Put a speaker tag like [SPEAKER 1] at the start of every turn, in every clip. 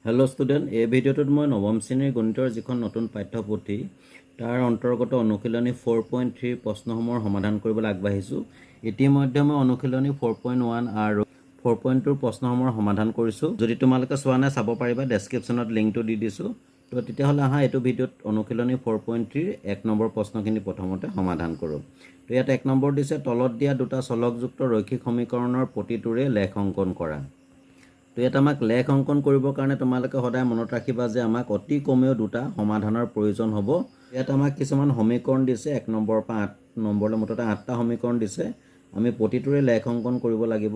[SPEAKER 1] Hello' student, এই ভিডিঅ'টোত মই নৱম শ্ৰেণীৰ গণিতৰ যিখন নতুন পাঠ্যপুথি তাৰ অন্তৰ্গত অনুশীলনী 4.3 প্ৰশ্নসমূহৰ সমাধান কৰিবলৈ আগবাঢ়িছোঁ। ইতিমধ্যে মই অনুশীলনী 4.1 আৰু 4.2 প্ৰশ্নসমূহৰ সমাধান কৰিছোঁ। যদি তোমালোকে চোৱা নাই চাব পাৰিবা, ডেছক্ৰিপশ্যনত লিংকটো দি দিছোঁ। তো তেতিয়াহ'লে আহা এইটো ভিডিঅ'ত অনুশীলনী 4.3 1 নম্বৰ প্ৰশ্নখিনি প্ৰথমতে সমাধান কৰোঁ। তো ইয়াত 1 নম্বৰ দিছে, তলত দিয়া দুটা চলকযুক্ত ৰৈখিক সমীকৰণৰ প্ৰতিটোৰে লেখ অংকন কৰা। তো ইয়াত আমাক লেখ অংকন কৰিবৰ কাৰণে তোমালোকে সদায় মনত ৰাখিবা যে আমাক অতি কমেও দুটা সমাধানৰ প্ৰয়োজন হ'ব। ইয়াত আমাক কিছুমান সমীকৰণ দিছে, 1 নম্বৰৰ পৰা 8 নম্বৰলৈ মুঠতে 8টা সমীকৰণ দিছে। আমি প্ৰতিটোৰে লেখ অংকন কৰিব লাগিব।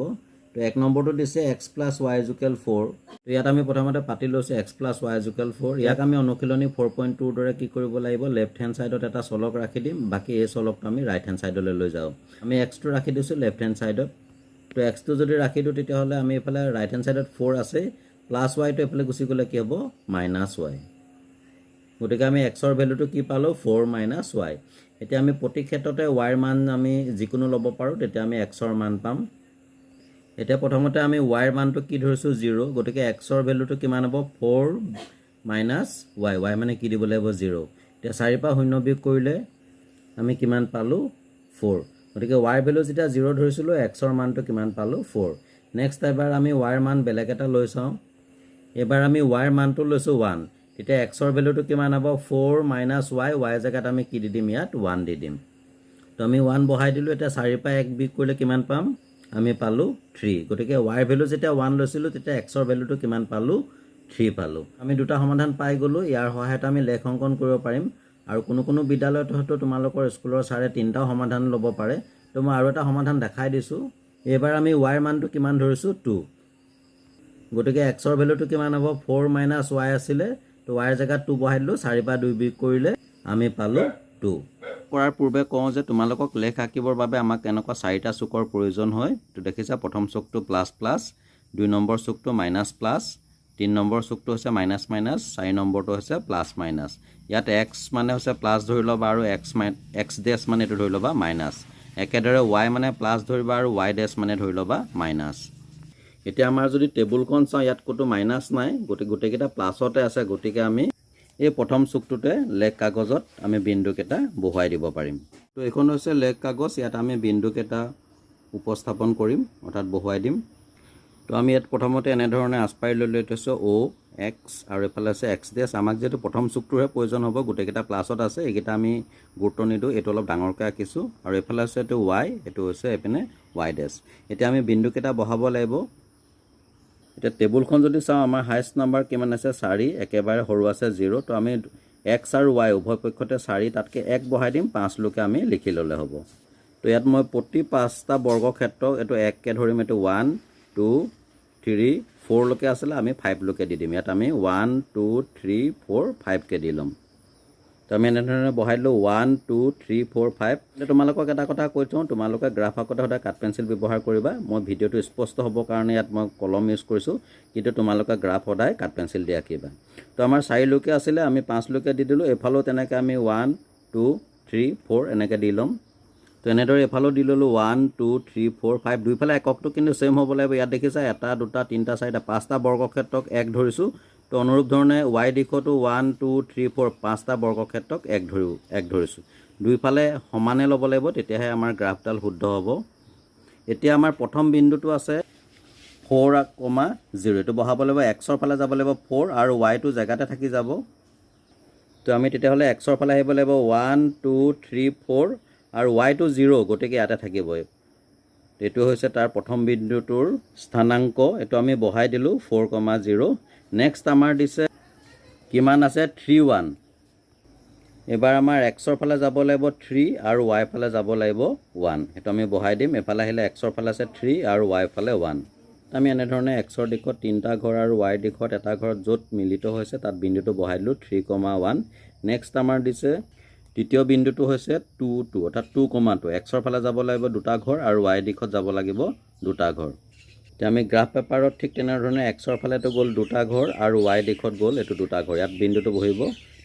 [SPEAKER 1] তো 1 নম্বৰটো দিছে x + y = 4। তো ইয়াত আমি প্ৰথমতে পাতি লৈছোঁ x + y = 4। ইয়াক আমি অনুশীলনী 4.2ৰ দৰে কি কৰিব লাগিব, লেফ্ট হেণ্ড ছাইডত এটা চলক ৰাখি দিম, বাকী এই চলকটো আমি ৰাইট হেণ্ড ছাইডলৈ লৈ যাওঁ। আমি xটো ৰাখি দিছোঁ লেফ্ট হেণ্ড ছাইডত। তো xটো যদি ৰাখি দিওঁ তেতিয়াহ'লে আমি এইফালে ৰাইট হেণ্ড ছাইডত 4 আছে, প্লাছ ৱাইটো এইফালে গুচি গ'লে কি হ'ব, -y। গতিকে আমি xৰ ভেলুটো কি পালোঁ, 4 - y। এতিয়া আমি প্ৰতি ক্ষেত্ৰতে y ৰ মান আমি যিকোনো ল'ব পাৰোঁ, তেতিয়া আমি xৰ মান পাম। এতিয়া প্ৰথমতে আমি y ৰ মানটো কি ধৰিছোঁ, 0। গতিকে xৰ ভেলুটো কিমান হ'ব, 4 - y। y মানে কি দিব লাগিব, 0। এতিয়া 4 পৰা 0 বিয়োগ কৰিলে আমি কিমান পালোঁ, 4। গতিকে y ৰ ভেলু যেতিয়া 0 ধৰিছিলোঁ, xৰ মানটো কিমান পালোঁ, 4। নেক্সট এবাৰ আমি y ৰ মান বেলেগ এটা লৈ চাওঁ। এবাৰ আমি y ৰ মানটো লৈছোঁ 1। তেতিয়া xৰ ভেলুটো কিমান হ'ব, 4 - y। y জেগাত আমি কি দি দিম, ইয়াত 1 দি দিম। তো আমি 1 বহাই দিলোঁ। এতিয়া 4 পৰা 1 বিয়োগ কৰিলে কিমান পাম, আমি পালোঁ 3। গতিকে y ৰ ভেলু যেতিয়া 1 লৈছিলোঁ, তেতিয়া xৰ ভেলুটো কিমান পালোঁ, 3 পালোঁ। আমি দুটা সমাধান পাই গ'লোঁ। ইয়াৰ সহায়ত আমি লেখ অংকন কৰিব পাৰিম। আৰু কোনো বিদ্যালয়ত হয়তো তোমালোকৰ স্কুলৰ ছাৰে 3টাও সমাধান ল'ব পাৰে। তো মই আৰু এটা সমাধান দেখাই দিছোঁ। এইবাৰ আমি y ৰ মানটো কিমান ধৰিছোঁ, 2। গতিকে xৰ ভেলুটো কিমান হ'ব, 4 - y আছিলে। তো y ৰ জেগাত 2 বহাই দিলোঁ। 4 পৰা 2 বিয়োগ কৰিলে আমি পালোঁ 2। কৰাৰ পূৰ্বে কওঁ যে তোমালোকক লেখ আঁকিবৰ বাবে আমাক এনেকুৱা 4টা চুকৰ প্ৰয়োজন হয়। তো দেখিছা, প্ৰথম চুকটো ++, 2 নম্বৰ চুকটো -+, 3 নম্বৰ চুকটো হৈছে -−, 4 নম্বৰটো হৈছে +-। ইয়াত x মানে হৈছে প্লাছ ধৰি ল'বা আৰু x' মানে এইটো ধৰি ল'বা মাইনাছ। একেদৰে y মানে প্লাছ ধৰিবা আৰু y' মানে ধৰি ল'বা মাইনাছ। এতিয়া আমাৰ যদি টেবুলখন চাওঁ, ইয়াত ক'তো মাইনাছ নাই, গোটেইকেইটা প্লাছতে আছে। গতিকে আমি এই প্ৰথম চুকটোতে লেখ কাগজত আমি বিন্দুকেইটা বহুৱাই দিব পাৰিম। তো এইখন হৈছে লেখ কাগজ। ইয়াত আমি বিন্দুকেইটা উপস্থাপন কৰিম, অৰ্থাৎ বহুৱাই দিম। তো আমি ইয়াত প্ৰথমতে এনেধৰণে আচপাৰি লৈ থৈছোঁ O, x আৰু এইফালে আছে x'। আমাক যিহেতু প্ৰথম চুকটোৰহে প্ৰয়োজন হ'ব, গোটেইকেইটা প্লাছত আছে, এইকেইটা আমি গুৰুত্ব নিদিওঁ। এইটো অলপ ডাঙৰকৈ আঁকিছোঁ। আৰু এইফালে আছে এইটো y, এইটো হৈছে এইপিনে y'। এতিয়া আমি বিন্দুকেইটা বহাব লাগিব। এতিয়া টেবুলখন যদি চাওঁ, আমাৰ হাইষ্ট নাম্বাৰ কিমান আছে, 4। একেবাৰে সৰু আছে 0। তো আমি x আৰু y উভয় পক্ষতে 4, তাতকৈ 1 বহাই দিম। 5 লৈকে আমি লিখি ল'লে হ'ব। তো ইয়াত মই প্ৰতি 5টা বৰ্গক্ষেত্ৰক এইটো 1কৈ ধৰিম। এইটো 1, 2, 3, 4 লৈকে আছিলে, আমি 5 লৈকে দি দিম। ইয়াত আমি 1, 2, 3, 4, 5কৈ দি ল'ম। তো আমি এনেধৰণে বহাই দিলোঁ 1, 2, 3, 4, 5। এতিয়া তোমালোকক এটা কথা কৈ থওঁ, তোমালোকে গ্ৰাফ আঁকোতে সদায় কাঠ পেঞ্চিল ব্যৱহাৰ কৰিবা। মই ভিডিঅ'টো স্পষ্ট হ'বৰ কাৰণে ইয়াত মই কলম ইউজ কৰিছোঁ, কিন্তু তোমালোকে গ্ৰাফ সদায় কাঠ পেঞ্চিল দি আঁকিবা। তো আমাৰ 4 লৈকে আছিলে, আমি 5 লৈকে দি দিলোঁ। এইফালেও তেনেকৈ আমি 1, 2, 3, 4 এনেকৈ দি ল'ম। তো এনেদৰে এইফালেও দি ল'লোঁ 1, 2, 3, 4, 5। দুইফালে এককটো কিন্তু ছেইম হ'ব লাগিব। ইয়াত দেখিছা, 1, 2, 3, 4, 5টা বৰ্গক্ষেত্ৰক 1 ধৰিছোঁ। তো অনুৰূপ ধৰণে y দিশতো 1, 2, 3, 4 5টা বৰ্গক্ষেত্ৰক 1 ধৰিছোঁ। দুইফালে সমানে ল'ব লাগিব, তেতিয়াহে আমাৰ গ্ৰাফডাল শুদ্ধ হ'ব। এতিয়া আমাৰ প্ৰথম বিন্দুটো আছে 4, 0। এইটো বহাব লাগিব। xৰ ফালে যাব লাগিব 4 আৰু yটো জেগাতে থাকি যাব। তো আমি তেতিয়াহ'লে xৰ ফালে আহিব লাগিব 1, 2, 3, 4 আৰু yটো 0, গতিকে ইয়াতে থাকিবই। এইটো হৈছে তাৰ প্ৰথম বিন্দুটোৰ স্থানাংক। এইটো আমি বহাই দিলোঁ 4, 0। নেক্সট আমাৰ দিছে কিমান আছে, 3, 1। এবাৰ আমাৰ xৰ ফালে যাব লাগিব 3 আৰু y ফালে যাব লাগিব 1। সেইটো আমি বহাই দিম। এফালে আহিলে xৰ ফালে আছে 3 আৰু y ফালে 1। আমি এনেধৰণে xৰ দিশত 3টা ঘৰ আৰু y দিশত এটা ঘৰত য'ত মিলিত হৈছে তাত বিন্দুটো বহাই দিলোঁ 3, 1। নেক্সট আমাৰ দিছে তৃতীয় বিন্দুটো হৈছে 2, 2, অৰ্থাৎ 2, 2। xৰ ফালে যাব লাগিব 2টা ঘৰ আৰু y দিশত যাব লাগিব 2টা ঘৰ। এতিয়া আমি গ্ৰাফ পেপাৰত ঠিক তেনেধৰণে xৰ ফালেতো গ'ল 2টা ঘৰ আৰু y দিশত গ'ল এইটো 2টা ঘৰ। ইয়াত বিন্দুটো বহিব।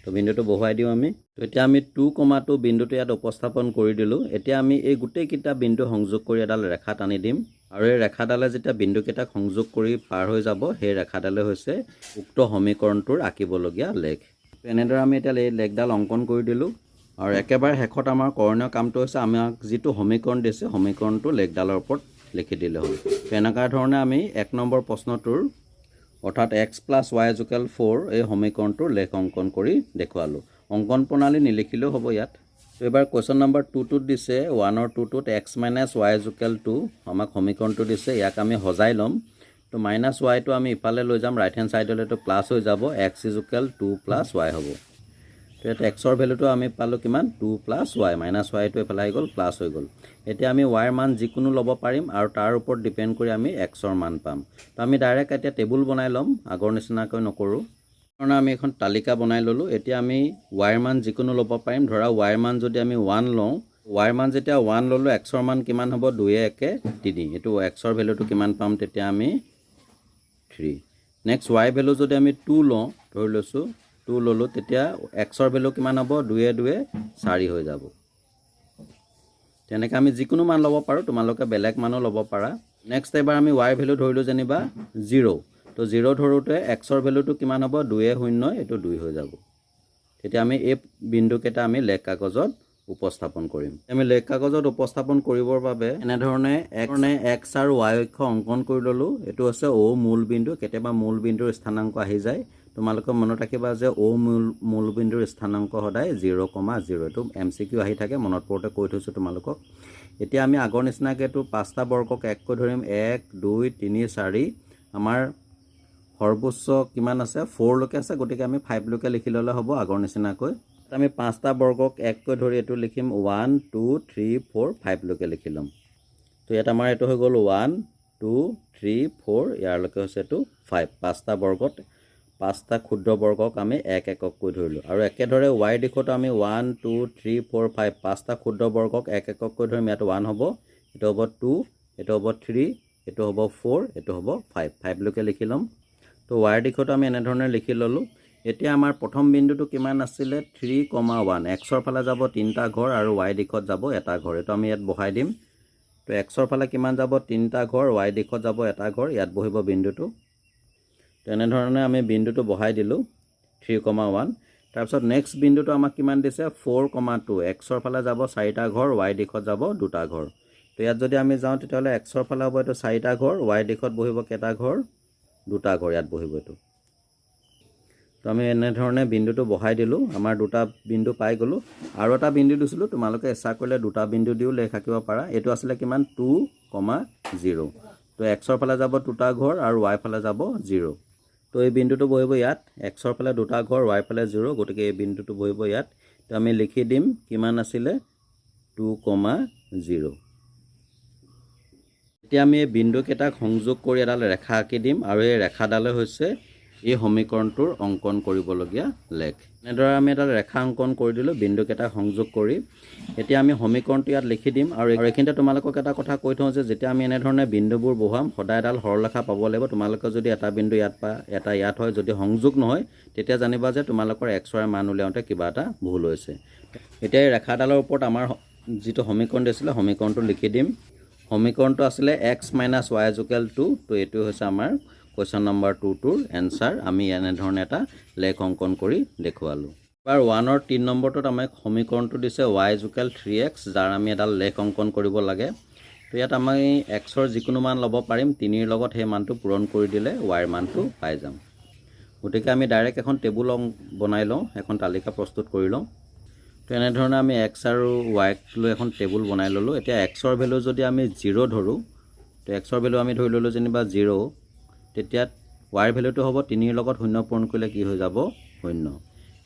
[SPEAKER 1] তো বিন্দুটো বহুৱাই দিওঁ আমি। তো এতিয়া আমি 2, 2 বিন্দুটো ইয়াত উপস্থাপন কৰি দিলোঁ। এতিয়া আমি এই গোটেইকেইটা বিন্দু সংযোগ কৰি এডাল ৰেখা টানি দিম আৰু এই ৰেখাডালে যেতিয়া বিন্দুকেইটাক সংযোগ কৰি পাৰ হৈ যাব সেই ৰেখাডালে হৈছে উক্ত সমীকৰণটোৰ আঁকিবলগীয়া লেখ। এনেদৰে আমি এতিয়া এই লেখডাল অংকন কৰি দিলোঁ আৰু একেবাৰে শেষত আমাৰ কৰণীয় কামটো হৈছে আমাক যিটো সমীকৰণ দিছে সমীকৰণটো লেখডালৰ ওপৰত লিখি দিলে হ'ল। এনেকুৱা ধৰণে আমি 1 নম্বৰ প্ৰশ্নটোৰ অৰ্থাৎ x + y = 4 এই সমীকৰণটোৰ লেখ অংকন কৰি দেখুৱালোঁ। অংকন প্ৰণালী নিলিখিলেও হ'ব ইয়াত। তো এবাৰ কুৱেশ্যন নম্বৰ 2টোত দিছে 1ৰ 2টোত x - y = 2 আমাক সমীকৰণটো দিছে, ইয়াক আমি সজাই ল'ম। তো -y টো আমি ইফালে লৈ যাম, ৰাইট হেণ্ড ছাইডলৈ তো প্লাছ হৈ যাব, x = 2 + y হ'ব। তো ইয়াত xৰ ভেলুটো আমি পালোঁ কিমান 2 + y, -y টো এইফালে আহি গ'ল প্লাছ হৈ গ'ল। এতিয়া আমি y ৰ মান যিকোনো ল'ব পাৰিম আৰু তাৰ ওপৰত ডিপেণ্ড কৰি আমি xৰ মান পাম। তো আমি ডাইৰেক্ট এতিয়া টেবুল বনাই ল'ম, আগৰ নিচিনাকৈ নকৰোঁ। কাৰণে আমি এখন তালিকা বনাই ল'লোঁ। এতিয়া আমি y ৰ মান যিকোনো ল'ব পাৰিম। ধৰা y ৰ মান যদি আমি 1 লওঁ, y ৰ মান যেতিয়া 1 ল'লোঁ, xৰ মান কিমান হ'ব 2 × 1 = 3। এইটো xৰ ভেলুটো কিমান পাম তেতিয়া আমি 3। নেক্সট y ভেলু যদি আমি 2 লওঁ, ধৰি লৈছোঁ 2 ল'লোঁ, তেতিয়া xৰ ভেলু কিমান হ'ব 2 × 2 = 4 হৈ যাব। তেনেকৈ আমি যিকোনো মান ল'ব পাৰোঁ, তোমালোকে বেলেগ মানো ল'ব পাৰা। নেক্সট এবাৰ আমি y ভেলু ধৰিলোঁ যেনিবা 0। তো 0 ধৰোঁতে xৰ ভেলুটো কিমান হ'ব 2 × 0 এইটো 2 হৈ যাব। তেতিয়া আমি এই বিন্দুকেইটা আমি লেখ কাগজত উপস্থাপন কৰিম। আমি লেখ কাগজত উপস্থাপন কৰিবৰ বাবে এনেধৰণে x আৰু y অক্ষ অংকন কৰি ল'লোঁ। এইটো হৈছে O মূল বিন্দু। কেতিয়াবা মূল বিন্দুৰ স্থানাংক আহি যায়, তোমালোকে মনত ৰাখিবা যে O মূল বিন্দুৰ স্থানাংক সদায় 0,0। এইটো MCQ আহি থাকে, মনত পৰোঁতে কৈ থৈছোঁ তোমালোকক। এতিয়া আমি আগৰ নিচিনাকৈ এইটো 5টা বৰ্গক 1 কৈ ধৰিম, 1 2 3 4। আমাৰ সৰ্বোচ্চ কিমান আছে 4 লৈকে আছে, গতিকে আমি 5 লৈকে লিখি ল'লে হ'ব আগৰ নিচিনাকৈ। আমি 5টা বৰ্গক 1 কৈ ধৰি এইটো লিখিম 1 2 3 4 5 লৈকে লিখি ল'ম। তো ইয়াত আমাৰ এইটো হৈ গ'ল 1 2 3 4, ইয়াৰলৈকে হৈছে এইটো 5। 5টা বৰ্গত 5টা ক্ষুদ্ৰ বৰ্গক আমি 1 1কৈ ধৰিলোঁ। আৰু একেদৰে y দিশতো আমি 1 2 3 4 5 5টা ক্ষুদ্ৰ বৰ্গক 1 1কৈ ধৰিম। ইয়াত 1 হ'ব, এইটো হ'ব 2, এইটো হ'ব 3, এইটো হ'ব 4, এইটো হ'ব 5। 5 লৈকে লিখি ল'ম। তো y দিশতো আমি এনেধৰণে লিখি ল'লোঁ। এতিয়া আমাৰ প্ৰথম বিন্দুটো কিমান আছিলে 3,1। xৰ ফালে যাব 3টা ঘৰ আৰু y দিশত যাব এটা ঘৰ। এইটো আমি ইয়াত বহাই দিম। তো xৰ ফালে কিমান যাব 3টা ঘৰ, y দিশত যাব এটা ঘৰ, ইয়াত বহিব বিন্দুটো। তেনেধৰণে আমি বিন্দুটো বহাই দিলোঁ 3,1। তাৰপিছত নেক্সট বিন্দুটো আমাক কিমান দিছে 4,2। xৰ ফালে যাব 4টা ঘৰ, y দিশত যাব 2টা ঘৰ। তো ইয়াত যদি আমি যাওঁ তেতিয়াহ'লে xৰ ফালে হ'ব এইটো 4টা ঘৰ, y দিশত বহিব কেইটা ঘৰ 2টা ঘৰ, ইয়াত বহিব এইটো। তো আমি এনেধৰণে বিন্দুটো বহাই দিলোঁ, আমাৰ 2টা বিন্দু পাই গ'লোঁ। আৰু এটা বিন্দু দিছিলোঁ, তোমালোকে ইচ্ছা কৰিলে 2টা বিন্দু দিও লেখ আঁকিব পাৰা। এইটো আছিলে কিমান 2,0। তো xৰ ফালে যাব 2টা ঘৰ আৰু y ফালে যাব 0। তো এই বিন্দুটো বহিব ইয়াত, xৰ ফালে 2টা ঘৰ, y ফালে 0, গতিকে এই বিন্দুটো বহিব ইয়াত। তো আমি লিখি দিম কিমান আছিলে 2,0। এতিয়া আমি এই বিন্দুকেইটাক সংযোগ কৰি এডাল ৰেখা আঁকি দিম আৰু এই ৰেখাডালে হৈছে এই সমীকৰণটোৰ অংকন কৰিবলগীয়া লেখ। এনেদৰে আমি এডাল ৰেখা অংকন কৰি দিলোঁ বিন্দুকেইটা সংযোগ কৰি। এতিয়া আমি সমীকৰণটো ইয়াত লিখি দিম। আৰু এইখিনিতে তোমালোকক এটা কথা কৈ থওঁ যে যেতিয়া আমি এনেধৰণে বিন্দুবোৰ বহুৱাম সদায় এডাল সৰলৰেখা পাব লাগিব। তোমালোকে যদি এটা বিন্দু ইয়াত পা এটা ইয়াত হয়, যদি সংযোগ নহয় তেতিয়া জানিবা যে তোমালোকৰ x y মান উলিয়াওঁতে কিবা এটা ভুল হৈছে। এতিয়া এই ৰেখাডালৰ ওপৰত আমাৰ যিটো সমীকৰণ দিছিলে সমীকৰণটো লিখি দিম। সমীকৰণটো আছিলে x - y = 2। তো এইটো হৈছে আমাৰ কুৱেশ্যন নম্বৰ 2টোৰ এনচাৰ। আমি এনেধৰণে এটা লেখ অংকন কৰি দেখুৱালোঁ। এবাৰ 1ৰ 3 নম্বৰটোত আমাক সমীকৰণটো দিছে y = 3x, যাৰ আমি এডাল লেখ অংকন কৰিব লাগে। তো ইয়াত আমি xৰ যিকোনো মান ল'ব পাৰিম, 3ৰ লগত সেই মানটো পূৰণ কৰি দিলে yৰ মানটো পাই যাম। গতিকে আমি ডাইৰেক্ট এখন টেবুল বনাই লওঁ, এখন তালিকা প্ৰস্তুত কৰি লওঁ। তো এনেধৰণে আমি x আৰু y লৈ এখন টেবুল বনাই ল'লোঁ। এতিয়া xৰ ভেলু যদি আমি 0 ধৰোঁ, তো xৰ ভেলু আমি ধৰি ল'লোঁ যেনিবা 0, তেতিয়া y ৰ ভেলুটো হ'ব 3ৰ লগত 0 পূৰণ কৰিলে কি হৈ যাব 0।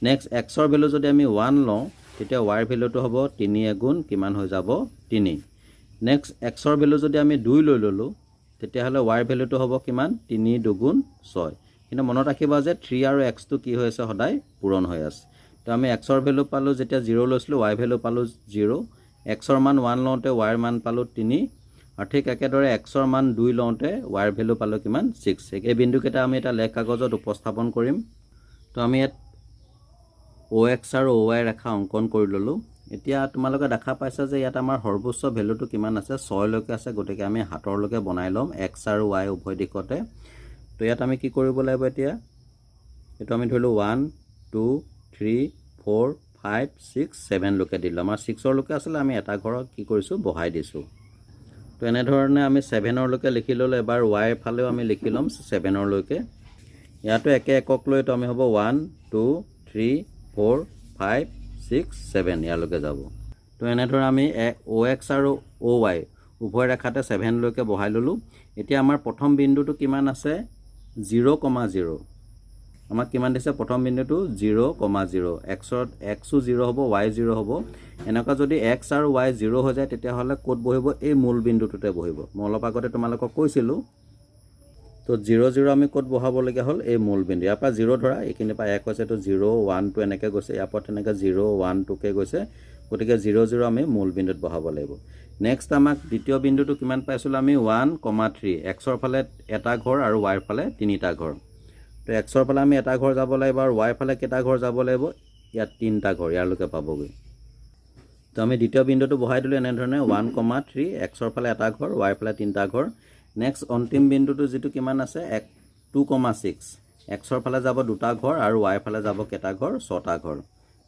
[SPEAKER 1] নেক্সট xৰ ভেলু যদি আমি 1 লওঁ, তেতিয়া y ৰ ভেলুটো হ'ব 3 গুণ কিমান হৈ যাব 3। নেক্সট xৰ ভেলু যদি আমি 2 লৈ ল'লোঁ, তেতিয়াহ'লে y ৰ ভেলুটো হ'ব কিমান 3 2 গুণ 6। কিন্তু মনত ৰাখিবা যে 3 আৰু xটো কি হৈ আছে সদায় পূৰণ হৈ আছে। তো আমি xৰ ভেলু পালোঁ যেতিয়া 0 লৈছিলোঁ, y ভেলু পালোঁ 0। xৰ মান 1 লওঁতে y ৰ মান পালোঁ 3। আৰু ঠিক একেদৰে xৰ মান 2 লওঁতে y ৰ ভেলু পালোঁ কিমান 6। এই বিন্দুকেইটা আমি এটা লেখ কাগজত উপস্থাপন কৰিম। তো আমি ইয়াত OX আৰু OY ৰেখা অংকন কৰি ল'লোঁ। এতিয়া তোমালোকে দেখা পাইছা যে ইয়াত আমাৰ সৰ্বোচ্চ ভেলুটো কিমান আছে 6 লৈকে আছে গতিকে আমি হাতৰলৈকে বনাই ল'ম x আৰু y উভয় দিশতে তো ইয়াত আমি কি কৰিব লাগিব এতিয়া এটো আমি ধৰিলো 1 2 3 4 5 6 7 লৈকে দিলো আমাৰ 6 লৈকে আছিল আমি এটা ঘৰত কি কৰিছো বহাই দিছো তো এনে ধৰণে আমি 7 লৈকে লিখি ললো এবাৰ y ফালেও আমি লিখি লম 7 লৈকে ইয়াতো একে একক লৈ তো আমি হ'ব 1 2 3 4 5 6 7 ইয়ালৈকে যাব তো এনে ধৰণে আমি ox আৰু oy উভয় ৰেখাতে 7 লৈকে বহাই ললো এতিয়া আমাৰ প্ৰথম বিন্দুটো কিমান আছে 0,0 আমাক কিমান দিছে প্ৰথম বিন্দুটো 0,0 x ও 0 হ'ব y 0 হ'ব এনেকা যদি x আৰু y 0 হৈ যায় তেতিয়া হলে ক'ত বহিব এই মূল বিন্দুটোতে বহিব মই অলপ আগতে তোমালোকক কৈছিলো তো 0 0 আমি ক'ত বহাব লগা হল এই মূল বিন্দু ইয়াৰ পৰা 0 ধৰা এইখিনি পৰা 1 হৈছে তো 0 1 2 এনেকৈ গৈছে ইয়াৰ পৰা তেনেকৈ 0 1 2 কে গৈছে গতিকে 0 0 আমি মূল বিন্দুত বহাব লাগিব নেক্সট আমাক দ্বিতীয় বিন্দুটো কিমান পাইছিল আমি 1,3 x ৰ ফালে এটা ঘৰ আৰু y ৰ ফালে তিনিটা ঘৰ তো x ৰ ফালে আমি এটা ঘৰ যাব লাগিব আৰু y ফালে কেটা ঘৰ যাব লাগিব ইয়াত তিনটা ঘৰ ইয়ালৈকে পাবগৈ তো আমি দ্বিতীয় বিন্দুটো বহাই দিলো এনে ধৰণে 1,3 x ৰ ফালে এটা ঘৰ y ফালে তিনটা ঘৰ নেক্সট অন্তিম বিন্দুটো যেটো কিমান আছে 2,6 x ৰ ফালে যাব দুটা ঘৰ আৰু y ফালে যাব কেটা ঘৰ ছটা ঘৰ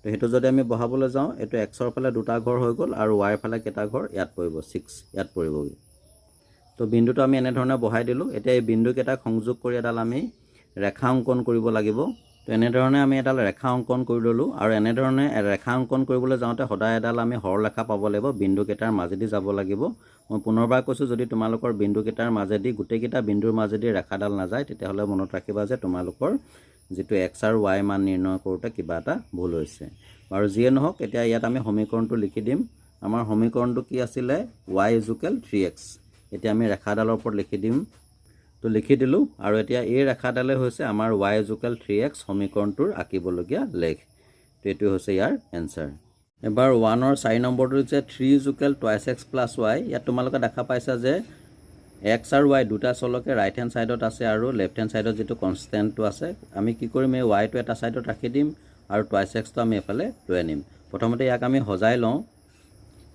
[SPEAKER 1] তো হেতু যদি আমি বহাবলৈ যাও এটো x ৰ ফালে দুটা ঘৰ হৈ গল আৰু y ফালে কেটা ঘৰ ইয়াত পৰিব 6 ইয়াত পৰিবগৈ তো বিন্দুটো আমি এনে ধৰণে বহাই দিলো এতিয়া এই বিন্দু কেটা সংযোগ কৰি এডাল আমি ৰেখা অঙ্কন কৰিব লাগিব তো এনে ধৰণে আমি এডাল ৰেখা অঙ্কন কৰি ললো আৰু এনে ধৰণে ৰেখা অঙ্কন কৰিবলৈ যাওঁতে সদায় এডাল আমি সৰলৰেখা পাব লাগিব বিন্দু কেটাৰ মাজেদি যাব লাগিব মই পুনৰবাৰ কৈছো যদি তোমালোকৰ বিন্দু কেটাৰ মাজেদি গুটেকিটা বিন্দুৰ মাজেদি ৰেখাডাল না যায় তেতিয়া হলে মনত ৰাখিবা যে তোমালোকৰ যেটো x আৰু y মান নিৰ্ণয় কৰোতে কিবা এটা ভুল হৈছে আৰু যিয়ে নহওক এতিয়া ইয়াত আমি সমীকৰণটো লিখি দিম আমাৰ সমীকৰণটো কি আছিল y 3x এতিয়া আমি ৰেখাডালৰ ওপৰত লিখি দিম তো লিখি দিলো আৰু এতিয়া এই ৰেখাডালে হৈছে আমাৰ y 3x সমীকৰণটোৰ আঁকিবলগীয়া লেখ তো এটো হৈছে ইয়াৰ এনসাৰ এবাৰ 1 ৰ 4 নম্বৰটো যে 3 2x + y ইয়াত তোমালোকে দেখা পাইছা যে x আৰু y দুটা চলকে ৰাইট হ্যান্ড সাইডত আছে আৰু লেফট হ্যান্ড সাইডত যেটো কনস্ট্যান্টটো আছে আমি কি কৰিম এই y টো এটা সাইডত ৰাখি দিম আৰু 2x টো আমি এফালে লৈ আনিম প্ৰথমতে ইয়াক আমি হজাই লওঁ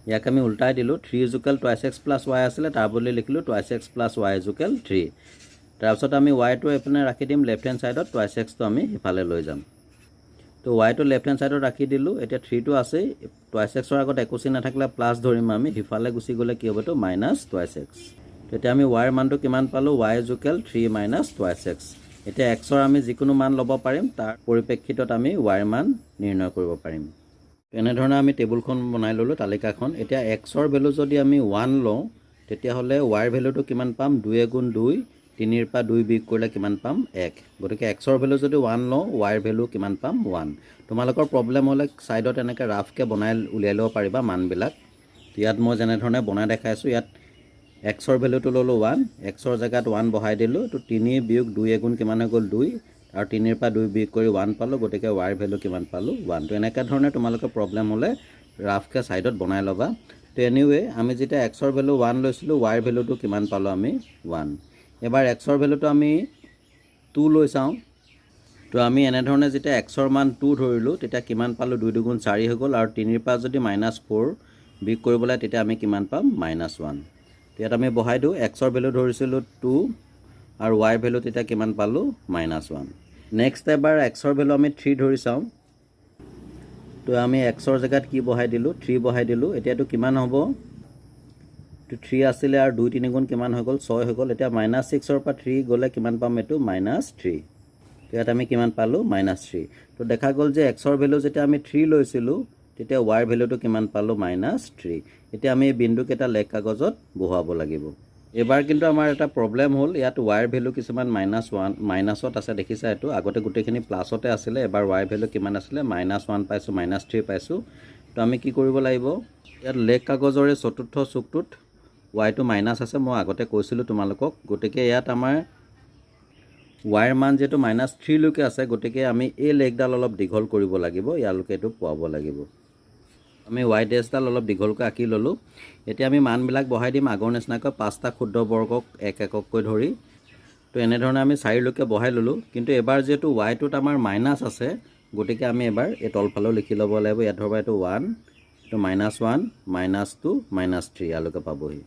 [SPEAKER 1] ইয়াক আমি উল্টাই দিলো 3 2x + y আছিল তাৰ বদলি লিখিলো 2x + y 3 তাৰপিছত আমি y টো এফালে ৰাখি দিম লেফট হ্যান্ড সাইডত 2x টো আমি এফালে লৈ যাম তো y টো লেফট হ্যান্ড সাইডত ৰাখি দিলো এতিয়া 3 টো আছে 2x ৰ আগত একো চিন নাথাকিলে প্লাস ধৰিম আমি হিফালে গুছি গলে কি হ'ব তো -2x তেতিয়া আমি y ৰ মানটো কিমান পালো y 3 - 2x এতিয়া x ৰ আমি যিকোনো মান লব পাৰিম তাৰ পৰিপ্ৰেক্ষিতত আমি y ৰ মান নিৰ্ণয় কৰিব পাৰিম এনে ধৰণে আমি টেবুলখন বনাই ললো তালিকাখন এতিয়া x ৰ ভ্যালু যদি আমি 1 লওঁ তেতিয়া হলে y ৰ ভ্যালুটো কিমান পাম 2 * 2 3 ৰ পৰা 2 বিয়োগ কৰিলে কিমান পাম 1 গতিকে x ৰ ভ্যালু যদি 1 লওঁ y ৰ ভ্যালু কিমান পাম 1 তোমালোকৰ প্ৰবলেম হলে সাইডত এনেকে ৰাফকে বনাই উলিয়াই লব পাৰিবা মানবিলাক ইয়াত মই যেনে ধৰণে বনাই দেখাইছো ইয়াত x ৰ ভ্যালুটো ললো 1 x ৰ জায়গাত 1 বহাই দিলো তো 3 বিয়োগ 2 গুণ কিমান হৈ গল 2 আৰু 3 ৰ পৰা 2 বিয়োগ কৰি 1 পালো গতিকে y ৰ ভ্যালু কিমান পালো 1 তো এনেকা ধৰণে তোমালোকৰ প্ৰবলেম হলে ৰাফকে সাইডত বনাই লবা তো এনিৱে আমি যেটা x ৰ ভ্যালু 1 লৈছিলো y ৰ ভ্যালুটো কিমান পালো আমি 1 এবাৰ x ৰ ভ্যালুটো আমি 2 লৈ চাও তো আমি এনে ধৰণে যেটা x ৰ মান 2 ধৰিলো তেতিয়া কিমান পালো 2 * 2 = 4 হৈ গল আৰু 3 ৰ পৰা যদি -4 বিয়োগ কৰিবলৈ তেতিয়া আমি কিমান পাম -1 ইয়াত আমি বহাই দিও x ৰ ভ্যালু ধৰিছিলো 2 আৰু y ৰ ভ্যালু তেতিয়া কিমান পালো -1 নেক্সট এবাৰ x ৰ ভ্যালু আমি 3 ধৰি চাও তো আমি x ৰ জায়গাত কি বহাই দিলো 3 বহাই দিলো এতিয়াটো কিমান হ'ব তো 3 আছিল আৰু 2 3 গুণ কিমান হৈ গল 6 হৈ গল এতিয়া -6 ৰ পৰা 3 গলে কিমান পাম এটো -3 তো ইয়াত আমি কিমান পালো -3 তো দেখা গল যে x ৰ ভ্যালু যেটা আমি 3 লৈছিলো তেতিয়া y ৰ ভ্যালুটো কিমান পালো -3 এতিয়া আমি এই বিন্দু কেটা লেখ কাগজত বহুৱাব লাগিব এবাৰ কিন্তু আমাৰ এটা প্ৰবলেম হ'ল ইয়াত y ৰ ভ্যালু কিছুমান -1 মাইনাসত আছে দেখিছা এটো আগতে গুটেখিনি প্লাসতে আছিল এবাৰ y ৰ ভ্যালু কিমান আছিল -1 পাইছো -3 পাইছো তো আমি কি কৰিব লাগিব ইয়াত লেখ কাগজৰে চতুৰ্থ চুকটোত y টো মাইনাস আছে মই আগতে কৈছিলো তোমালোকক গটিকে ইয়াত আমাৰ y ৰ মান যেটো -3 লৈকে আছে গটিকে আমি এই লেখডাল অলপ দীঘল কৰিব লাগিব ইয়ালৈকে এটো পোৱাব লাগিব আমি y ডেশডাল অলপ দীঘলকৈ আঁকি ললো এতিয়া আমি মানবিলাক বহাই দিম আগৰ নিচিনাকৈ পাঁচটা ক্ষুদ্ৰ বৰ্গক এক এককৈ ধৰি তো এনে ধৰণে আমি 4 লৈকে বহাই ললো কিন্তু এবাৰ যেটো y টোত আমাৰ মাইনাস আছে গটিকে আমি এবাৰ এই তলফালেও লিখি লব লাগিব ইয়াত ধৰবা এটো 1 এইটো -1 -2 -3 ইয়ালৈকে পাবহি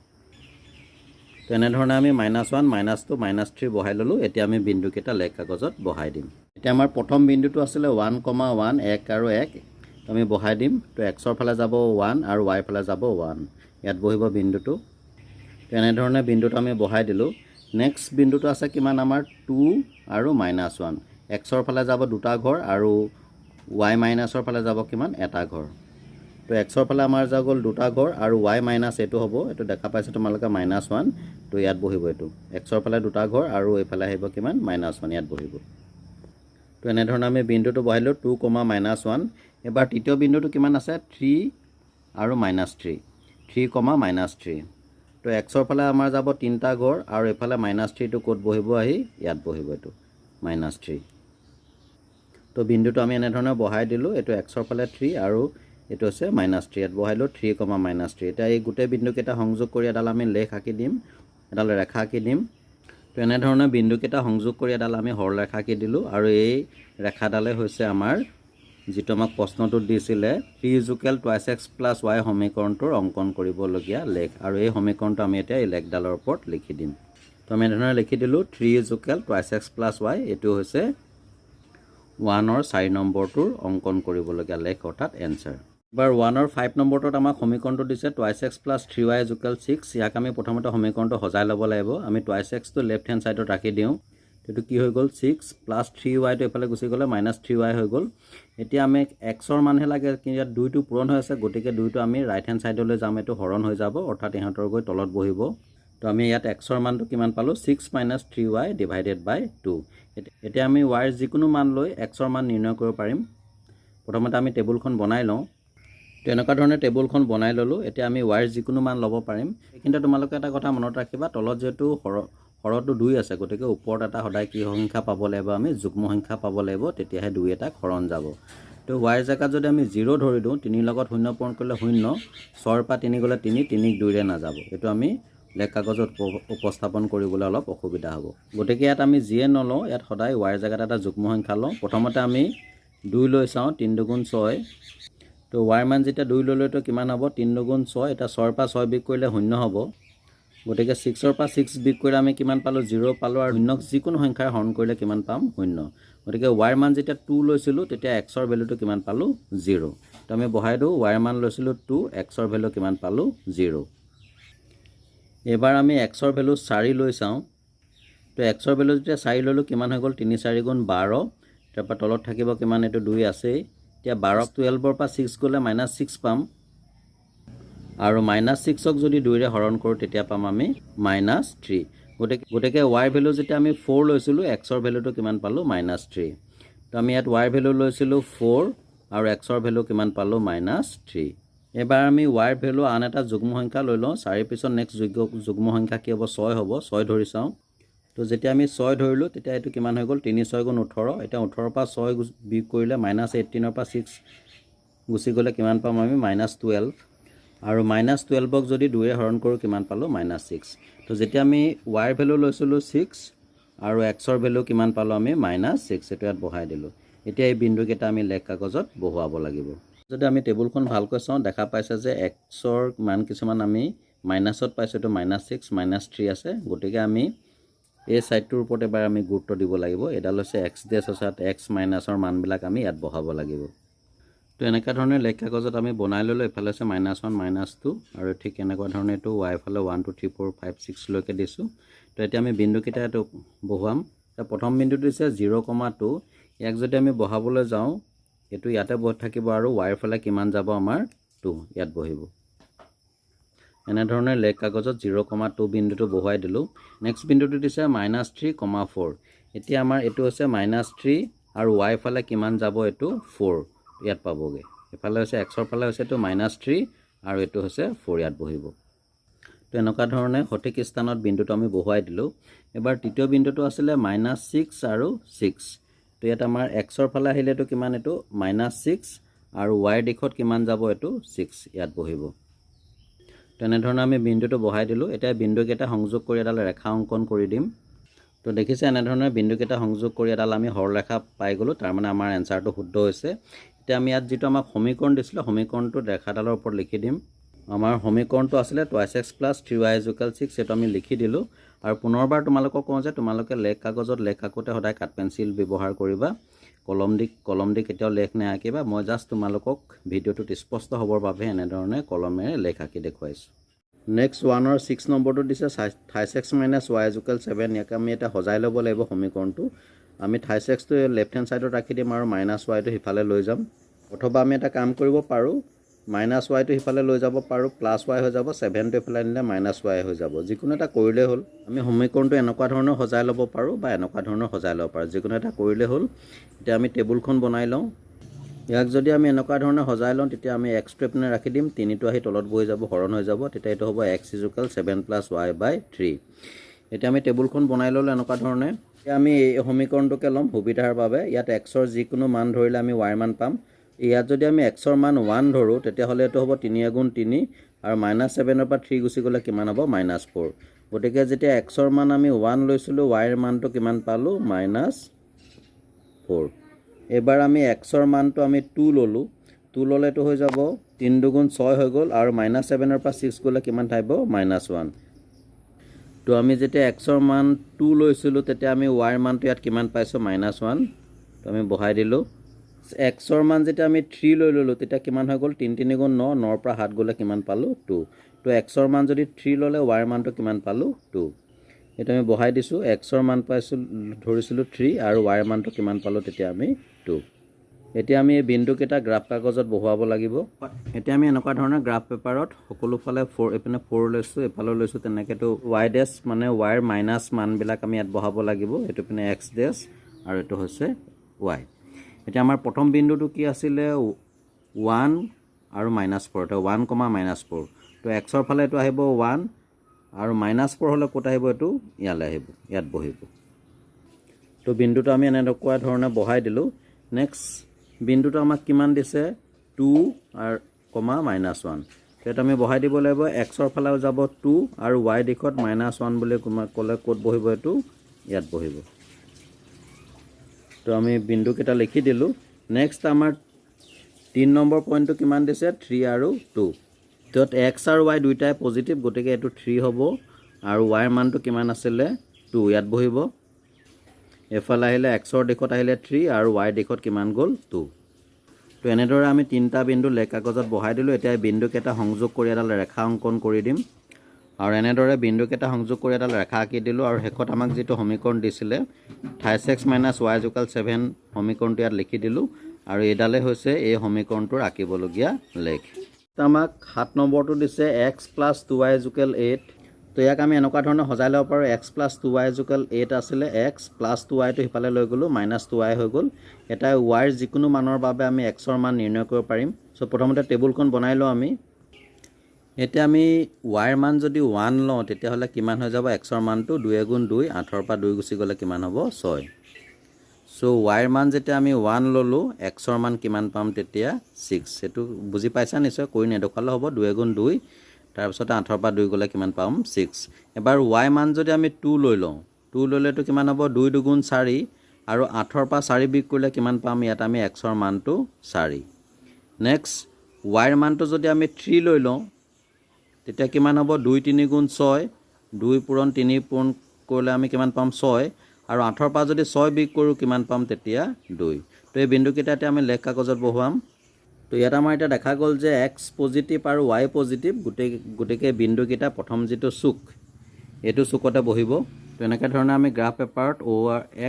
[SPEAKER 1] তো এনেধৰণে আমি -1 -2 -3 বহাই ল'লোঁ এতিয়া আমি বিন্দুকেইটা লেখ কাগজত বহাই দিম এতিয়া আমাৰ প্ৰথম বিন্দুটো আছিলে 1, 1 1 আৰু 1 তো আমি বহাই দিম তো xৰ ফালে যাব 1 আৰু y ফালে যাব 1 ইয়াত বহিব বিন্দুটো তো এনেধৰণে বিন্দুটো আমি বহাই দিলোঁ নেক্সট বিন্দুটো আছে কিমান আমাৰ 2 আৰু -1 xৰ ফালে যাব দুটা ঘৰ আৰু y মাইনাছৰ ফালে যাব কিমান এটা ঘৰ তো xৰ ফালে আমাৰ যা গ'ল দুটা ঘৰ আৰু y মাইনাছ এইটো হ'ব এইটো দেখা পাইছে তোমালোকে -1 তো ইয়াত বহিব এইটো xৰ ফালে দুটা ঘৰ আৰু এইফালে আহিব কিমান -1 ইয়াত বহিব তো এনেধৰণে আমি বিন্দুটো বহাইলোঁ 2, -1 এবাৰ তৃতীয় বিন্দুটো কিমান আছে 3 আৰু -3 3, -3 তো xৰ ফালে আমাৰ যাব তিনিটা ঘৰ আৰু এইফালে -3টো ক'ত বহিব আহি ইয়াত বহিব এইটো -3 তো বিন্দুটো আমি এনেধৰণে বহাই দিলোঁ এইটো xৰ ফালে 3 আৰু এইটো আছে -3 ইয়াত বহাইলোঁ 3, -3 এতিয়া এই গোটেই বিন্দুকেইটা সংযোগ কৰি এডাল আমি লেখ আঁকি দিম এডাল ৰেখা আঁকি দিম তো এনেধৰণে বিন্দুকেইটা সংযোগ কৰি এডাল আমি সৰলৰেখা আঁকি দিলোঁ আৰু এই ৰেখাডালে হৈছে আমাৰ যিটো আমাক প্ৰশ্নটোত দিছিলে 3 = 2x + y সমীকৰণটোৰ অংকন কৰিবলগীয়া লেখ আৰু এই সমীকৰণটো আমি এতিয়া এই লেখডালৰ ওপৰত লিখি দিম তো আমি এনেধৰণে লিখি দিলোঁ 3 = 2x + y এইটো হৈছে 1ৰ 4 নম্বৰটোৰ অংকন কৰিবলগীয়া লেখ অৰ্থাৎ এনসাৰ এবাৰ 1ৰ 5 নম্বৰটোত আমাক সমীকৰণটো দিছে 2x + 3y = 6 ইয়াক আমি প্ৰথমতে সমীকৰণটো সজাই ল'ব লাগিব আমি 2x টো লেফ্ট হেণ্ড সাইডত ৰাখি দিওঁ এইটো কি হৈ গ'ল 6 + 3y টো এফালে গুচি গ'লে -3y হৈ গ'ল এতিয়া আমি xৰ মানহে লাগে কিন্তু ইয়াত 2টো পূৰণ হৈ আছে গতিকে 2টো আমি ৰাইট হেণ্ড সাইডলৈ যাম এইটো হৰণ হৈ যাব অৰ্থাৎ ইহঁতৰ গৈ তলত বহিব তো আমি ইয়াত xৰ মানটো কিমান পালোঁ 6 - 3y / 2 এতিয়া আমি y ৰ যিকোনো মান লৈ xৰ মান নিৰ্ণয় কৰিব পাৰিম প্ৰথমতে আমি টেবুলখন বনাই লওঁ তো এনেকুৱা ধৰণে টেবুলখন বনাই ল'লোঁ এতিয়া আমি y ৰ যিকোনো মান ল'ব পাৰিম কিন্তু তোমালোকে এটা কথা মনত ৰাখিবা তলত যেটো হৰটো 2 আছে গতিকে ওপৰত এটা সদায় কি সংখ্যা পাব লাগিব আমি যুগ্ম সংখ্যা পাব লাগিব তেতিয়াহে 2 এটা হৰণ যাব তো y ৰ জায়গাত যদি আমি 0 ধৰি দিওঁ 3 লগত 0 পূৰণ কৰিলে 0 6 পৰা 3 গ'লে 3 3 2 ৰে নাযাব এইটো আমি লেখ কাগজত উপস্থাপন কৰিবলৈ অলপ অসুবিধা হ'ব গতিকে ইয়াত আমি যিয়ে নলওঁ ইয়াত সদায় y ৰ জায়গাত এটা যুগ্ম সংখ্যা লওঁ প্ৰথমতে আমি 2 লৈ চাওঁ 3 × 2 = 6 তো y মান যেতিয়া 2 ল'লে তো কিমান হ'ব 3 × 2 = 6 এটা 6 পৰা 6 বিয়োগ কৰিলে 0 হ'ব গতিকে 6ৰ পৰা 6 বিয়োগ কৰিলে আমি কিমান পালোঁ 0 পালোঁ আৰু 0ক যিকোনো সংখ্যাৰ হৰণ কৰিলে কিমান পাম 0 গতিকে y ৰ মান যেতিয়া 2 লৈছিলোঁ তেতিয়া x ৰ ভ্যালুটো কিমান পালোঁ 0 তো আমি বহাই দিওঁ y ৰ মান লৈছিলোঁ 2 x ৰ ভ্যালু কিমান পালোঁ 0 এবাৰ আমি x ৰ ভ্যালু 4 লৈ চাওঁ তো x ৰ ভ্যালু যেতিয়া 4 ললোঁ কিমান হৈ গ'ল 3 × 4 = 12 তাৰপৰা তলত থাকিব কিমান এইটো 2 আছে এতিয়া 12 12ৰ পৰা 6 গ'লে -6 পাম আৰু -6ক যদি 2 ৰে হৰণ কৰোঁ তেতিয়া পাম আমি -3 গতিকে y ৰ ভ্যালু যেতিয়া আমি 4 লৈছিলোঁ x ৰ ভ্যালুটো কিমান পালোঁ -3 তো আমি ইয়াত y ৰ ভ্যালু লৈছিলোঁ 4 আৰু x ৰ ভ্যালু কিমান পালোঁ -3 এবাৰ আমি y ৰ ভ্যালু আন এটা যুগ্ম সংখ্যা লৈ লওঁ 4 পিছত নেক্সট যুগ্ম সংখ্যা কি হ'ব 6 হ'ব 6 ধৰি চাওঁ তো যেতিয়া আমি 6 ধৰিলোঁ তেতিয়া এইটো কিমান হৈ গ'ল 3 × 6 = 18 এতিয়া 18ৰ পৰা 6 বিয়োগ কৰিলে -18ৰ পৰা 6 গুচি গ'লে কিমান পাম আমি -12 আৰু -12ক যদি 2 ৰে হৰণ কৰোঁ কিমান পালোঁ -6 তো যেতিয়া আমি y ৰ ভ্যালু লৈছিলোঁ 6 আৰু x ৰ ভ্যালু কিমান পালোঁ আমি -6 এটো ইয়াত বহাই দিলোঁ এতিয়া এই বিন্দুকেইটা আমি লেখ কাগজত বহুৱাব লাগিব যদি আমি টেবুলখন ভালকৈ চাওঁ দেখা পাইছে যে x ৰ মান কিছুমান আমি মাইনাছত পাইছোঁ তো -6 -3 আছে গতিকে আমি এই সাইডটোৰ ওপৰত এবাৰ আমি গুৰুত্ব দিব লাগিব এডাল হৈছে x ডেছ অৰ্থাৎ x মাইনাছৰ মানবিলাক আমি ইয়াত বহাব লাগিব তো এনেকুৱা ধৰণে লেখ কাগজত আমি বনাই ল'লোঁ এফালে আছে -1 -2 আৰু ঠিক এনেকুৱা ধৰণে এইটো y ফালে 1 2 3 4 5 6 লৈকে দিছোঁ তো এতিয়া আমি বিন্দুকেইটা এইটো বহুৱাম প্ৰথম বিন্দুটো দিছে 0,2 ইয়াক যদি আমি বহাবলৈ যাওঁ এইটো ইয়াতে বহি থাকিব আৰু y ফালে কিমান যাব আমাৰ 2 ইয়াত বহিব এনেধৰণে লেখ কাগজত 0,2 বিন্দুটো বহুৱাই দিলোঁ নেক্সট বিন্দুটো দিছে -3,4 এতিয়া আমাৰ এইটো হৈছে -3 আৰু y ফালে কিমান যাব এইটো 4 ইয়াত পাবগে এফালে হৈছে x ৰ ফালে হৈছে এইটো -3 আৰু এইটো হৈছে 4 ইয়াত বহিব তো এনেকুৱা ধৰণে সঠিক স্থানত বিন্দুটো আমি বহুৱাই দিলোঁ এবাৰ তৃতীয় বিন্দুটো আছিলে -6 আৰু 6 তো ইয়াত আমাৰ x ৰ ফালে আহিলে এইটো কিমান এইটো -6 আৰু y দিশত কিমান যাব এইটো 6 ইয়াত বহিব তেনেধৰণে আমি বিন্দুটো বহাই দিলোঁ এতিয়া বিন্দুকেইটা সংযোগ কৰি এডাল ৰেখা অংকন কৰি দিম তো দেখিছে এনেধৰণে বিন্দুকেইটা সংযোগ কৰি এডাল আমি সৰলৰেখা পাই গ'লোঁ তাৰ মানে আমাৰ এনসাৰটো শুদ্ধ হৈছে এতিয়া আমি ইয়াত যিটো আমাক সমীকৰণ দিছিলে সমীকৰণটো ৰেখাডালৰ ওপৰত লিখি দিম আমাৰ সমীকৰণটো আছিলে 2x + 3y = 6 সেইটো আমি লিখি দিলোঁ আৰু পুনৰবাৰ তোমালোকক কওঁ যে তোমালোকে লেখ কাগজত লেখ আঁকোতে সদায় কাঠ পেঞ্চিল ব্যৱহাৰ কৰিবা কলম দি কেতিয়াও লেখ নাআঁকিবা মই জাষ্ট তোমালোকক ভিডিঅ'টোত স্পষ্ট হ'বৰ বাবে এনেধৰণে কলমেৰে লেখ আঁকি দেখুৱাইছোঁ নেক্সট 1 আৰু 6 নম্বৰটো দিছে 28x - y = 7 ইয়াক আমি এটা সজাই ল'ব লাগিব সমীকৰণটো আমি 28xটো লেফ্ট হেণ্ড সাইডত ৰাখি দিম আৰু -yটো হিফালে লৈ যাম অথবা আমি এটা কাম কৰিব পাৰোঁ -yটো হিফালে লৈ যাব পাৰোঁ +y হৈ যাব 7টো ইফালে নিলে -y হৈ যাব যিকোনো এটা কৰিলে হ'ল আমি সমীকৰণটো এনেকুৱা ধৰণৰ সজাই ল'ব পাৰোঁ বা এনেকুৱা ধৰণৰ সজাই ল'ব পাৰোঁ যিকোনো এটা কৰিলে হ'ল এতিয়া আমি টেবুলখন বনাই লওঁ ইয়াক যদি আমি এনেকুৱা ধৰণে সজাই লওঁ তেতিয়া আমি xটো এপিনে ৰাখি দিম 3টো আহি তলত বহি যাব হৰণ হৈ যাব তেতিয়া এইটো হ'ব x = 7 + y/3 এতিয়া আমি টেবুলখন বনাই ল'লোঁ এনেকুৱা ধৰণে এতিয়া আমি এই সমীকৰণটোকে ল'ম সুবিধাৰ বাবে ইয়াত xৰ যিকোনো মান ধৰিলে আমি y মান পাম ইয়াত যদি আমি xৰ মান 1 ধৰোঁ তেতিয়াহ'লে এইটো হ'ব 3 × 3 আৰু -7ৰ পৰা 3 গুচি গ'লে কিমান হ'ব -4 গতিকে যেতিয়া xৰ মান আমি 1 লৈছিলোঁ yৰ মানটো কিমান পালোঁ -4 এবাৰ আমি xৰ মানটো আমি 2 ল'লোঁ 2 ল'লেতো হৈ যাব 3 × 2 = 6 হৈ গ'ল আৰু -7ৰ পৰা 6 গ'লে কিমান থাকিব -1 তো আমি যেতিয়া xৰ মান 2 লৈছিলোঁ তেতিয়া আমি yৰ মানটো ইয়াত কিমান পাইছোঁ -1 তো আমি বহাই দিলোঁ xৰ মান যেতিয়া আমি 3 লৈ ল'লোঁ তেতিয়া কিমান হৈ গ'ল 3 × 3 = 9 9ৰ পৰা 7 গ'লে কিমান পালোঁ 2 তো xৰ মান যদি 3 ল'লে yৰ মানটো কিমান পালোঁ 2 এটা আমি বহাই দিছোঁ xৰ মান পাইছোঁ ধৰিছিলোঁ 3 আৰু yৰ মানটো কিমান পালোঁ তেতিয়া আমি 2 এতিয়া আমি এই বিন্দুকেইটা গ্ৰাফ কাগজত বহুৱাব লাগিব এতিয়া আমি এনেকুৱা ধৰণৰ গ্ৰাফ পেপাৰত সকলো ফালে 4 এপিনে 4 লৈছোঁ এফালে লৈছোঁ তেনেকেতো y' মানে yৰ মাইনাছ মানবিলাক আমি ইয়াত বহাব লাগিব এইটো পিনে x' আৰু এইটো হৈছে y এতিয়া আমাৰ প্ৰথম বিন্দুটো কি আছিলে 1 আৰু -4 তো 1, -4 তো xৰ ফালে এইটো আহিব 1 আৰু -4 হ'লে ক'ত আহিব এইটো ইয়ালৈ আহিব ইয়াত বহিব তো বিন্দুটো আমি এনেকুৱা ধৰণে বহাই দিলোঁ নেক্সট বিন্দুটো আমাক কিমান দিছে 2 আৰু -1 সেইটো আমি বহাই দিব লাগিব xৰ ফালেও যাব 2 আৰু y দিশত -1 বুলি ক'লে ক'ত বহিব এইটো ইয়াত বহিব তো আমি বিন্দুকেইটা লিখি দিলোঁ নেক্সট আমাৰ 3 নম্বৰ পইণ্টটো কিমান দিছে 3 আৰু 2 য'ত x আৰু y দুইটাই পজিটিভ গতিকে এইটো 3 হ'ব আৰু y ৰ মানটো কিমান আছিলে 2 ইয়াত বহিব এফালে আহিলে xৰ দিশত আহিলে 3 আৰু y দিশত কিমান গ'ল 2 তো এনেদৰে আমি তিনিটা বিন্দু লেখ কাগজত বহাই দিলোঁ এতিয়া বিন্দুকেইটা সংযোগ কৰি এডাল ৰেখা অংকন কৰি দিম আৰু এনেদৰে বিন্দুকেইটা সংযোগ কৰি এডাল ৰেখা আঁকি দিলোঁ আৰু শেষত আমাক যিটো সমীকৰণ দিছিলে 28x - y = 7 সমীকৰণটো ইয়াত লিখি দিলোঁ আৰু এইডালে হৈছে এই সমীকৰণটোৰ আঁকিবলগীয়া লেখ আমাক 7 নম্বৰটো দিছে x + 2y = 8 তো ইয়াক আমি এনেকুৱা ধৰণে সজাই ল'ব পাৰোঁ x + 2y = 8 আছিলে x + 2yটো সিফালে লৈ গ'লোঁ -2y হৈ গ'ল এটা yৰ যিকোনো মানৰ বাবে আমি xৰ মান নিৰ্ণয় কৰিব পাৰিম চ' প্ৰথমতে টেবুলখন বনাই লওঁ আমি এতিয়া আমি yৰ মান যদি 1 লওঁ তেতিয়াহ'লে কিমান হৈ যাব xৰ মানটো 2 × 2 8ৰ পৰা 2 গুচি গ'লে কিমান হ'ব 6 চ' yৰ মান যেতিয়া আমি 1 ল'লোঁ xৰ মান কিমান পাম তেতিয়া 6 সেইটো বুজি পাইছা নিশ্চয় কৰি নেদেখুৱালে হ'ব 2 × 2 তাৰপিছত 8ৰ পৰা 2 গ'লে কিমান পাম 6 এবাৰ y মান যদি আমি 2 লৈ লওঁ 2 ল'লেতো কিমান হ'ব 2 × 2 = 4 আৰু 8ৰ পৰা 4 বিয়োগ কৰিলে কিমান পাম ইয়াত আমি xৰ মানটো 4 নেক্সট yৰ মানটো যদি আমি 3 লৈ লওঁ তেতিয়া কিমান হ'ব 2 × 3 = 6 2 পূৰণ 3 পূৰণ কৰিলে আমি কিমান পাম 6 আৰু 8ৰ পৰা যদি 6 বিয়োগ কৰোঁ কিমান পাম তেতিয়া 2 তো এই বিন্দুকেইটাতে আমি লেখ কাগজত বহুৱাম তো ইয়াত আমাৰ এতিয়া দেখা গ'ল যে x পজিটিভ আৰু y পজিটিভ গতিকে বিন্দুকেইটা প্ৰথম যিটো চুক এইটো চুকতে বহিব তো এনেকৈ ধৰণে আমি গ্ৰাফ পেপাৰত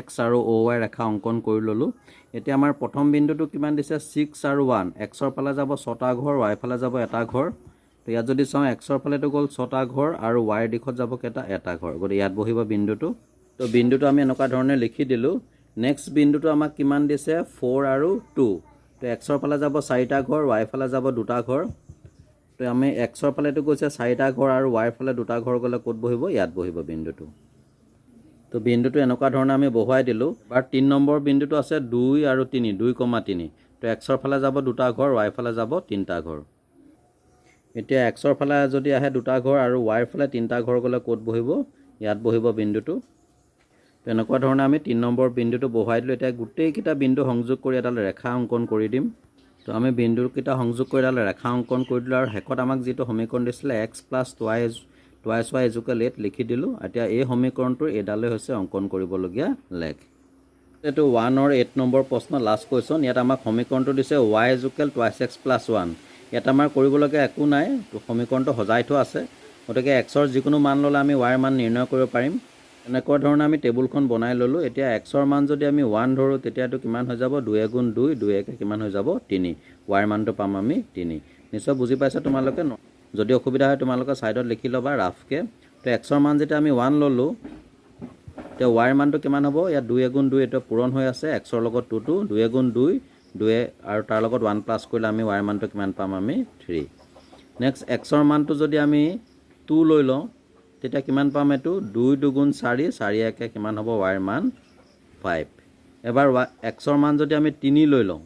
[SPEAKER 1] x আৰু y ৰেখা অংকন কৰি ল'লোঁ এতিয়া আমাৰ প্ৰথম বিন্দুটো কিমান দিছে 6 আৰু 1 xৰ ফালে যাব 6টা ঘৰ y ফালে যাব এটা ঘৰ তো ইয়াত যদি চাওঁ xৰ ফালেতো গ'ল 6টা ঘৰ আৰু y দিশত যাব কেইটা এটা ঘৰ গতিকে ইয়াত বহিব বিন্দুটো তো বিন্দুটো আমি এনেকুৱা ধৰণে লিখি দিলোঁ নেক্সট বিন্দুটো আমাক কিমান দিছে 4 আৰু 2 তো xৰ ফালে যাব 4টা ঘৰ y ফালে যাব 2টা ঘৰ তো আমি xৰ ফালেতো গৈছে 4টা ঘৰ আৰু y ফালে 2টা ঘৰ গ'লে ক'ত বহিব ইয়াত বহিব বিন্দুটো তো বিন্দুটো এনেকুৱা ধৰণে আমি বহুৱাই দিলোঁ বাৰ 3 নম্বৰ বিন্দুটো আছে 2 আৰু 3 2,3 তো xৰ ফালে যাব 2টা ঘৰ y ফালে যাব 3টা ঘৰ এতিয়া xৰ ফালে যদি আহে 2টা ঘৰ আৰু yৰ ফালে 3টা ঘৰ গ'লে ক'ত বহিব ইয়াত বহিব বিন্দুটো তেনেকুৱা ধৰণে আমি 3 নম্বৰ বিন্দুটো বহুৱাই দিলোঁ এতিয়া গোটেইকেইটা বিন্দু সংযোগ কৰি এডাল ৰেখা অংকন কৰি দিম তো আমি বিন্দুকেইটা সংযোগ কৰি দালে ৰেখা অংকন কৰি দিলোঁ আৰু শেষত আমাক যিটো সমীকৰণ দিছিলে x + টুৱাইছ y = 8 লিখি দিলোঁ। এতিয়া এই সমীকৰণটোৰ এইডালে হৈছে অংকন কৰিবলগীয়া লেখ। এইটো 1 8 নম্বৰ প্ৰশ্ন লাষ্ট কুৱেশ্যন। ইয়াত আমাক সমীকৰণটো দিছে y = 2x + 1। ইয়াত আমাৰ কৰিবলগীয়া একো নাই, তো সমীকৰণটো সজাই থোৱা আছে। গতিকে xৰ যিকোনো মান ল'লে আমি y ৰ মান নিৰ্ণয় কৰিব পাৰিম। এনেকুৱা ধৰণে আমি টেবুলখন বনাই ল'লোঁ। এতিয়া xৰ মান যদি আমি 1 ধৰোঁ তেতিয়া এইটো কিমান হৈ যাব 2 × 2 2 একে কিমান হৈ যাব 3। y ৰ মানটো পাম আমি 3। নিশ্চয় বুজি পাইছা তোমালোকে। যদি অসুবিধা হয় তোমালোকে ছাইডত লিখি ল'বা ৰাফকৈ। তো xৰ মান যেতিয়া আমি 1 ল'লোঁ তেতিয়া y ৰ মানটো কিমান হ'ব, ইয়াত 2 × 2 এইটো পূৰণ হৈ আছে, xৰ লগত 2 2 × 2 2 আৰু তাৰ লগত 1 প্লাছ কৰিলে আমি y ৰ মানটো কিমান পাম আমি 3। নেক্সট xৰ মানটো যদি আমি 2 লৈ লওঁ তেতিয়া কিমান পাম, এইটো 2 2 × 4 4 একে কিমান হ'ব y ৰ মান 5। এবাৰ xৰ মান যদি আমি 3 লৈ লওঁ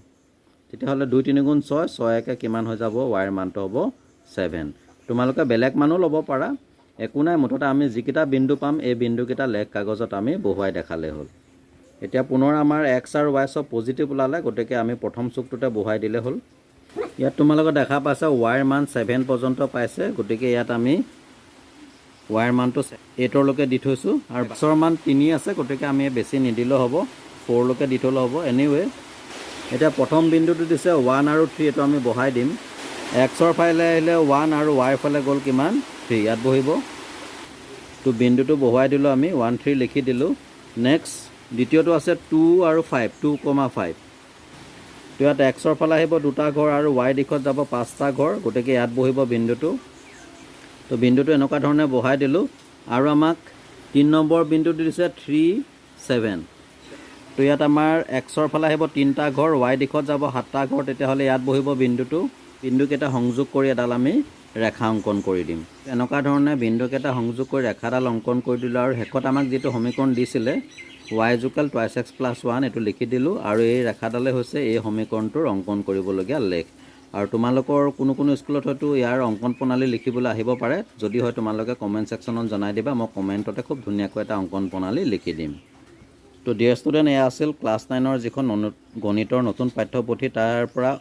[SPEAKER 1] তেতিয়াহ'লে 2 3 × 6 6 একে কিমান হৈ যাব y ৰ মানটো হ'ব 7। তোমালোকে বেলেগ মানো ল'ব পাৰা, একো নাই। মুঠতে আমি যিকেইটা বিন্দু পাম এই বিন্দুকেইটা লেখ কাগজত আমি বহুৱাই দেখালে হ'ল। এতিয়া পুনৰ আমাৰ x আৰু y সব পজিটিভ ওলালে, গতিকে আমি প্ৰথম চুকটোতে বহুৱাই দিলে হ'ল। ইয়াত তোমালোকে দেখা পাইছা y ৰ মান 7 পৰ্যন্ত পাইছে, গতিকে ইয়াত আমি y ৰ মানটো 8লৈকে দি থৈছোঁ আৰু xৰ মান 3 আছে, গতিকে আমি বেছি নিদিলেও হ'ব, 4লৈকে দি থ'লেও হ'ব। এনিৱে এতিয়া প্ৰথম বিন্দুটো দিছে 1 আৰু 3, এইটো আমি বহাই দিম। xৰ ফালে আহিলে 1 আৰু y ৰ ফালে গ'ল কিমান 3, ইয়াত বহিব। তো বিন্দুটো বহুৱাই দিলোঁ আমি 1 3 লিখি দিলোঁ। নেক্সট দ্বিতীয়টো আছে 2 আৰু 5 2,5। তো ইয়াত xৰ ফালে আহিব 2টা ঘৰ আৰু y দিশত যাব 5টা ঘৰ, গতিকে ইয়াত বহিব বিন্দুটো। তো বিন্দুটো এনেকুৱা ধৰণে বহাই দিলোঁ। আৰু আমাক 3 নম্বৰ বিন্দুটো দিছে 3 7। তো ইয়াত আমাৰ xৰ ফালে আহিব 3টা ঘৰ, y দিশত যাব 7টা ঘৰ, তেতিয়াহ'লে ইয়াত বহিব বিন্দুটো। বিন্দুকেইটা সংযোগ কৰি এডাল আমি ৰেখা অংকন কৰি দিম। এনেকুৱা ধৰণে বিন্দুকেইটা সংযোগ কৰি ৰেখাডাল অংকন কৰি দিলোঁ আৰু শেষত আমাক যিটো সমীকৰণ দিছিলে y = 2x + 1 এইটো লিখি দিলোঁ। আৰু এই ৰেখাডালে হৈছে এই সমীকৰণটোৰ অংকন কৰিবলগীয়া লেখ। আৰু তোমালোকৰ কোনো স্কুলত হয়তো ইয়াৰ অংকন প্ৰণালী লিখিবলৈ আহিব পাৰে। যদি হয় তোমালোকে কমেণ্ট ছেকশ্যনত জনাই দিবা, মই কমেণ্টতে খুব ধুনীয়াকৈ এটা অংকন প্ৰণালী লিখি দিম। তো ডিয়াৰ ষ্টুডেণ্ট, এয়া আছিল ক্লাছ 9ৰ যিখন গণিতৰ নতুন পাঠ্যপুথি তাৰ পৰা।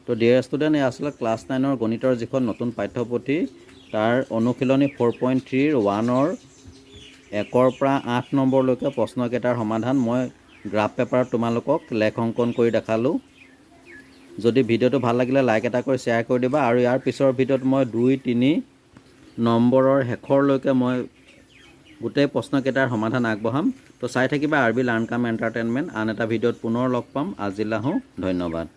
[SPEAKER 1] তো ডিয়াৰ ষ্টুডেণ্ট, এয়া আছিলে ক্লাছ 9ৰ গণিতৰ যিখন নতুন পাঠ্যপুথি তাৰ অনুশীলনী 4.3ৰ 1ৰ 1ৰ পৰা 8 নম্বৰলৈকে প্ৰশ্নকেইটাৰ সমাধান মই গ্ৰাফ পেপাৰত তোমালোকক লেখ অংকন কৰি দেখালোঁ। যদি ভিডিঅ'টো ভাল লাগিলে লাইক এটা কৰি শ্বেয়াৰ কৰি দিবা। আৰু ইয়াৰ পিছৰ ভিডিঅ'ত মই 2 3 নম্বৰৰ শেষৰলৈকে মই গোটেই প্ৰশ্নকেইটাৰ সমাধান আগবঢ়াম। তো চাই থাকিবা RB লাৰ্ণ কাম এণ্টাৰটেইনমেণ্ট। আন এটা ভিডিঅ'ত পুনৰ লগ পাম। আজিলৈ আহোঁ, ধন্যবাদ।